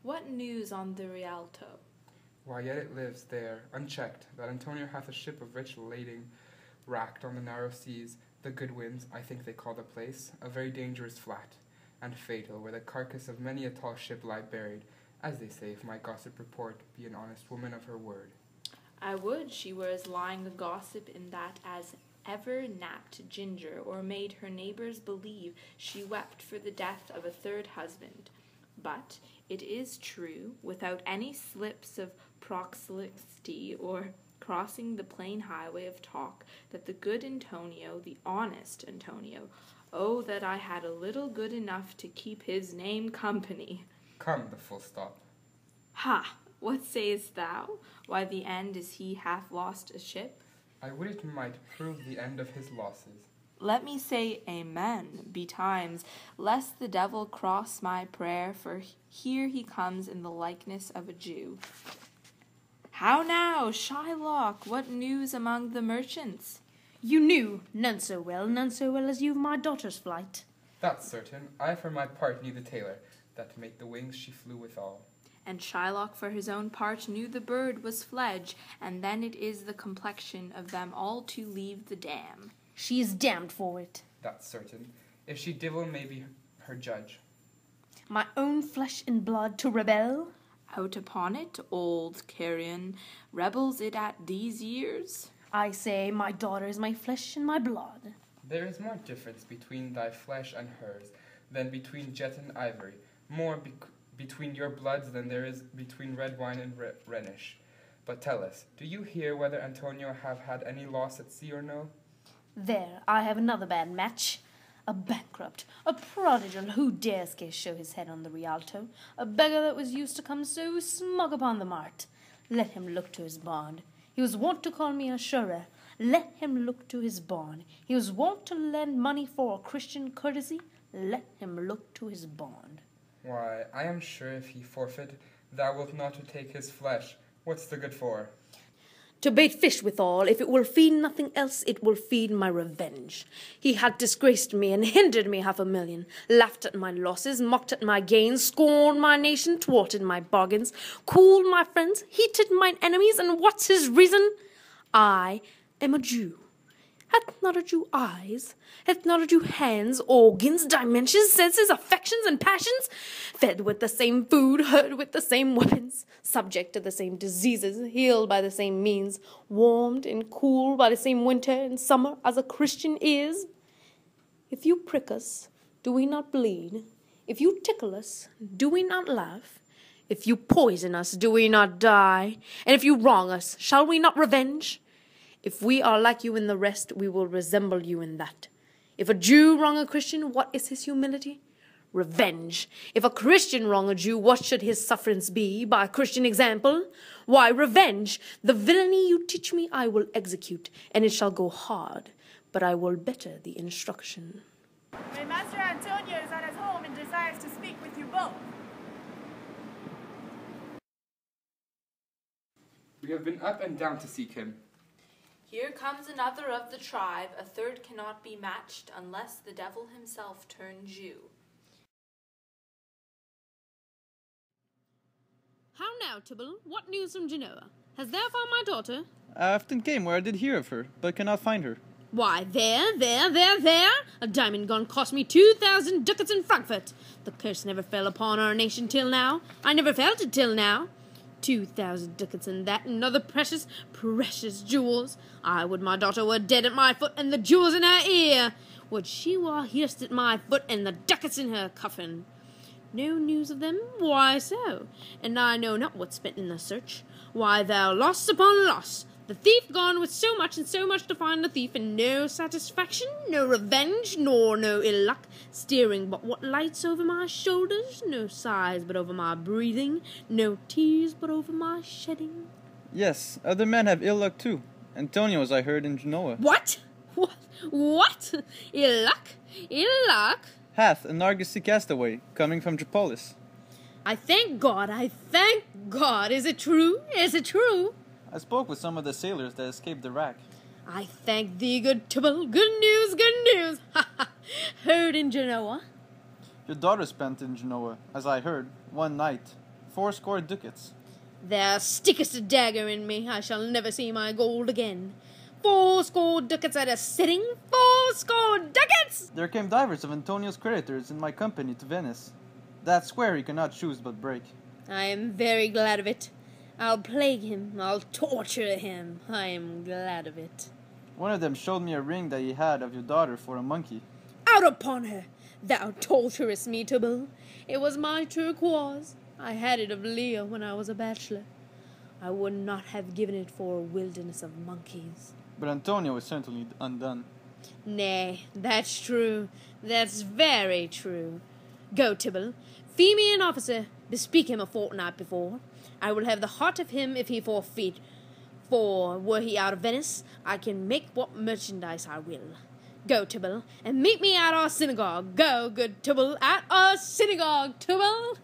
What news on the Rialto? Why, yet it lives there, unchecked, that Antonio hath a ship of rich lading, racked on the narrow seas, the good winds, I think they call the place, a very dangerous flat, and fatal, where the carcass of many a tall ship lie buried, as they say, if my gossip report be an honest woman of her word. I would she were as lying a gossip in that as ever napped ginger, or made her neighbours believe she wept for the death of a third husband. But it is true, without any slips of prolixity or crossing the plain highway of talk, that the good Antonio, the honest Antonio, oh, that I had a little good enough to keep his name company. Come, the full stop. Ha! What sayest thou? Why, the end is he hath lost a ship? I would it might prove the end of his losses. Let me say amen betimes, lest the devil cross my prayer, for here he comes in the likeness of a Jew. How now, Shylock, what news among the merchants? You knew, none so well as you of my daughter's flight. That's certain. I for my part knew the tailor, that made the wings she flew withal. And Shylock for his own part knew the bird was fledge, and then it is the complexion of them all to leave the dam. She is damned for it. That's certain. If she divil may be her judge. My own flesh and blood to rebel? Out upon it, old carrion, rebels it at these years? I say my daughter is my flesh and my blood. There is more difference between thy flesh and hers than between jet and ivory, more between your bloods than there is between red wine and Rhenish. But tell us, do you hear whether Antonio have had any loss at sea or no? There, I have another bad match. A bankrupt, a prodigal who dares scarce show his head on the Rialto, a beggar that was used to come so smug upon the mart. Let him look to his bond. He was wont to call me a surer. Let him look to his bond. He was wont to lend money for a Christian courtesy. Let him look to his bond. Why, I am sure if he forfeit, thou wilt not to take his flesh. What's the good for? To bait fish withal, if it will feed nothing else, it will feed my revenge. He had disgraced me and hindered me 500,000, laughed at my losses, mocked at my gains, scorned my nation, thwarted my bargains, cooled my friends, heated mine enemies, and what's his reason? I am a Jew. Hath not a Jew eyes? Hath not a Jew hands, organs, dimensions, senses, affections, and passions? Fed with the same food, heard with the same weapons, subject to the same diseases, healed by the same means, warmed and cooled by the same winter and summer as a Christian is? If you prick us, do we not bleed? If you tickle us, do we not laugh? If you poison us, do we not die? And if you wrong us, shall we not revenge? If we are like you in the rest, we will resemble you in that. If a Jew wrong a Christian, what is his humility? Revenge. If a Christian wrong a Jew, what should his sufferance be? By Christian example? Why, revenge. The villainy you teach me I will execute, and it shall go hard, but I will better the instruction. My Master Antonio is at his home and desires to speak with you both. We have been up and down to seek him. Here comes another of the tribe, a third cannot be matched, unless the devil himself turn Jew. How now, Tybalt? What news from Genoa? Hast thou found my daughter? I often came where I did hear of her, but cannot find her. Why, there! A diamond gun cost me 2,000 ducats in Frankfurt. The curse never fell upon our nation till now. I never felt it till now. 2,000 ducats in that, and other precious jewels. I would my daughter were dead at my foot, and the jewels in her ear. Would she were hearsed at my foot, and the ducats in her coffin. No news of them? Why so? And I know not what's spent in the search. Why, thou loss upon loss. The thief gone with so much and so much to find the thief, and no satisfaction, no revenge, nor no ill luck, steering but what lights over my shoulders, no sighs but over my breathing, no tears but over my shedding. Yes, other men have ill luck too. Antonio, as I heard in Genoa. What? Ill luck? Ill luck? Hath an Argosy castaway, coming from Tripolis. I thank God. Is it true? I spoke with some of the sailors that escaped the wreck. I thank thee, good Tybalt. Good news. Ha ha. Heard in Genoa. Your daughter spent in Genoa, as I heard, one night. fourscore ducats. Thou stickest a dagger in me, I shall never see my gold again. 40 ducats at a sitting, 40 ducats! There came divers of Antonio's creditors in my company to Venice. That square he cannot choose but break. I am very glad of it. I'll plague him, I'll torture him. I am glad of it. One of them showed me a ring that he had of your daughter for a monkey. Out upon her! Thou torturest me, Tubal. It was my turquoise. I had it of Leah when I was a bachelor. I would not have given it for a wilderness of monkeys. But Antonio is certainly undone. Nay, that's true. That's very true. Go, Tubal. Fee me an officer. Bespeak him a fortnight before. I will have the heart of him if he forfeit. For, were he out of Venice, I can make what merchandise I will. Go, Tubal, and meet me at our synagogue. Go, good Tubal, at our synagogue, Tubal!